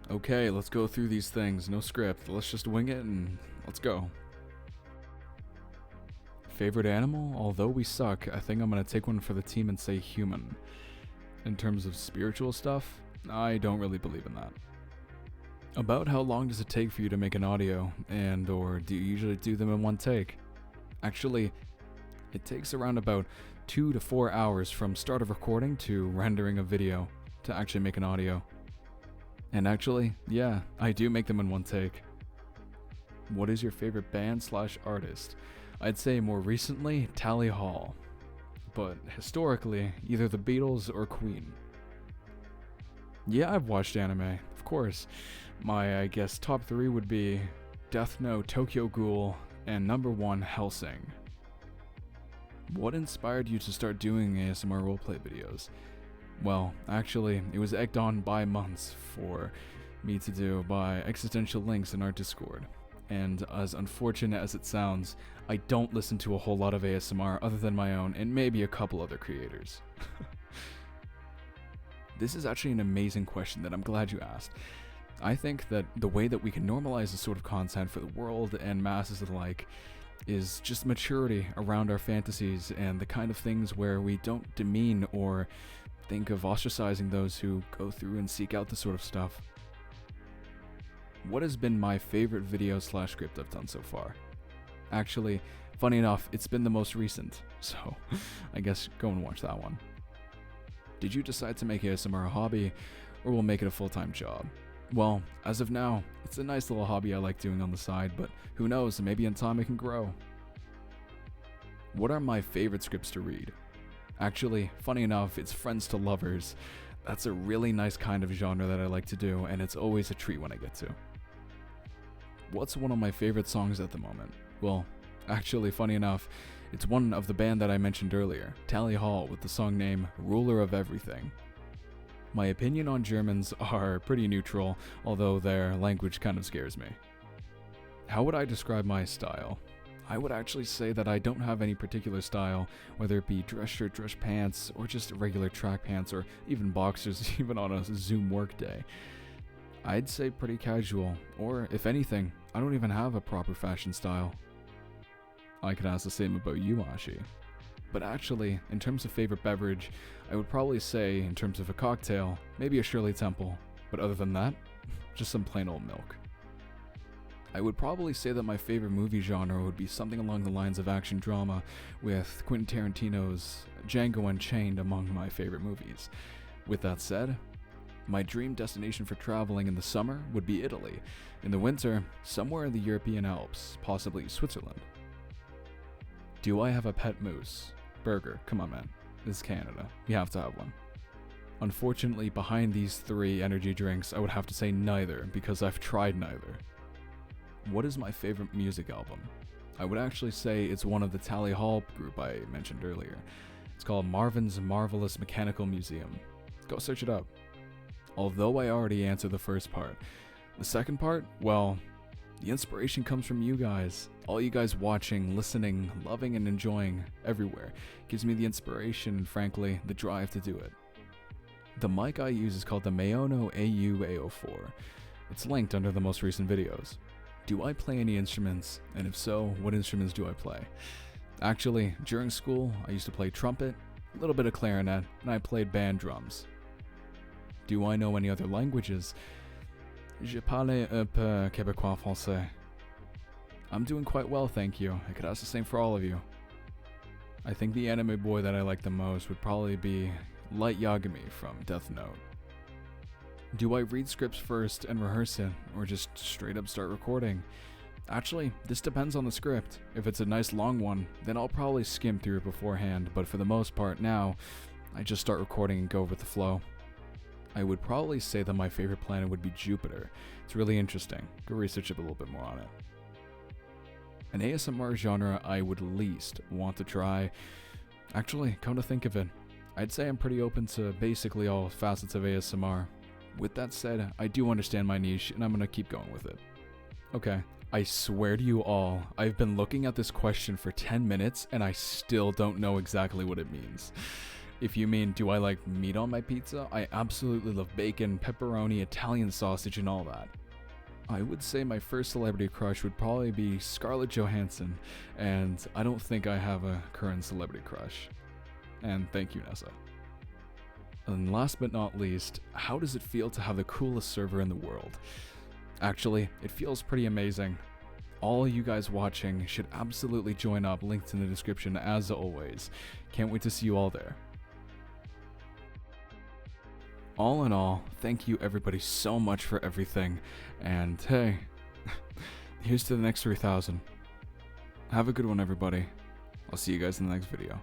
Okay, let's go through these things. No script. Let's just wing it and let's go. Favorite animal? Although we suck, I think I'm gonna take one for the team and say human. In terms of spiritual stuff, I don't really believe in that. About how long does it take for you to make an audio, and or do you usually do them in one take? Actually, it takes around about 2 to 4 hours from start of recording to rendering a video to actually make an audio. And actually, yeah, I do make them in one take. What is your favorite band/artist? I'd say more recently, Tally Hall. But historically, either the Beatles or Queen. Yeah, I've watched anime, of course. My, I guess, top 3 would be Death Note, Tokyo Ghoul, and number 1, Hellsing. What inspired you to start doing ASMR roleplay videos? Well, actually, it was egged on by months for me to do by Existential Links in our Discord. And as unfortunate as it sounds, I don't listen to a whole lot of ASMR other than my own and maybe a couple other creators. This is actually an amazing question that I'm glad you asked. I think that the way that we can normalize this sort of content for the world and masses alike is just maturity around our fantasies and the kind of things where we don't demean or think of ostracizing those who go through and seek out this sort of stuff. What has been my favorite video/script I've done so far? Actually, funny enough, it's been the most recent, so I guess go and watch that one. Did you decide to make ASMR a hobby, or will make it a full-time job? Well, as of now, it's a nice little hobby I like doing on the side, but who knows, maybe in time it can grow. What are my favorite scripts to read? Actually, funny enough, it's friends to lovers. That's a really nice kind of genre that I like to do, and it's always a treat when I get to. What's one of my favorite songs at the moment? Well, actually, funny enough, it's one of the band that I mentioned earlier, Tally Hall, with the song name Ruler of Everything. My opinion on Germans are pretty neutral, although their language kind of scares me. How would I describe my style? I would actually say that I don't have any particular style, whether it be dress shirt, dress pants, or just regular track pants, or even boxers, even on a Zoom work day. I'd say pretty casual, or if anything, I don't even have a proper fashion style. I could ask the same about you, Ashi. But actually, in terms of favorite beverage, I would probably say, in terms of a cocktail, maybe a Shirley Temple, but other than that, just some plain old milk. I would probably say that my favorite movie genre would be something along the lines of action drama, with Quentin Tarantino's Django Unchained among my favorite movies. With that said, my dream destination for traveling in the summer would be Italy. In the winter, somewhere in the European Alps, possibly Switzerland. Do I have a pet moose? Burger, come on man, this is Canada, you have to have one. Unfortunately, behind these 3 energy drinks, I would have to say neither, because I've tried neither. What is my favorite music album? I would actually say it's one of the Tally Hall group I mentioned earlier. It's called Marvin's Marvelous Mechanical Museum. Go search it up. Although I already answered the first part, the second part, well, the inspiration comes from you guys. All you guys watching, listening, loving, and enjoying everywhere gives me the inspiration and, frankly, the drive to do it. The mic I use is called the Maono AU-A04. It's linked under the most recent videos. Do I play any instruments? And if so, what instruments do I play? Actually, during school, I used to play trumpet, a little bit of clarinet, and I played band drums. Do I know any other languages? Je parle un peu québécois français. I'm doing quite well, thank you. I could ask the same for all of you. I think the anime boy that I like the most would probably be Light Yagami from Death Note. Do I read scripts first and rehearse it, or just straight up start recording? Actually, this depends on the script. If it's a nice long one, then I'll probably skim through it beforehand, but for the most part now, I just start recording and go with the flow. I would probably say that my favorite planet would be Jupiter. It's really interesting. Go research up a little bit more on it. An ASMR genre I would least want to try. Actually, come to think of it, I'd say I'm pretty open to basically all facets of ASMR. With that said, I do understand my niche and I'm gonna keep going with it. Okay, I swear to you all, I've been looking at this question for 10 minutes and I still don't know exactly what it means. If you mean, do I like meat on my pizza? I absolutely love bacon, pepperoni, Italian sausage, and all that. I would say my first celebrity crush would probably be Scarlett Johansson, and I don't think I have a current celebrity crush. And thank you, Nessa. And last but not least, how does it feel to have the coolest server in the world? Actually, it feels pretty amazing. All you guys watching should absolutely join up, linked in the description as always. Can't wait to see you all there. All in all, thank you everybody so much for everything, and hey, here's to the next 3,000. Have a good one, everybody. I'll see you guys in the next video.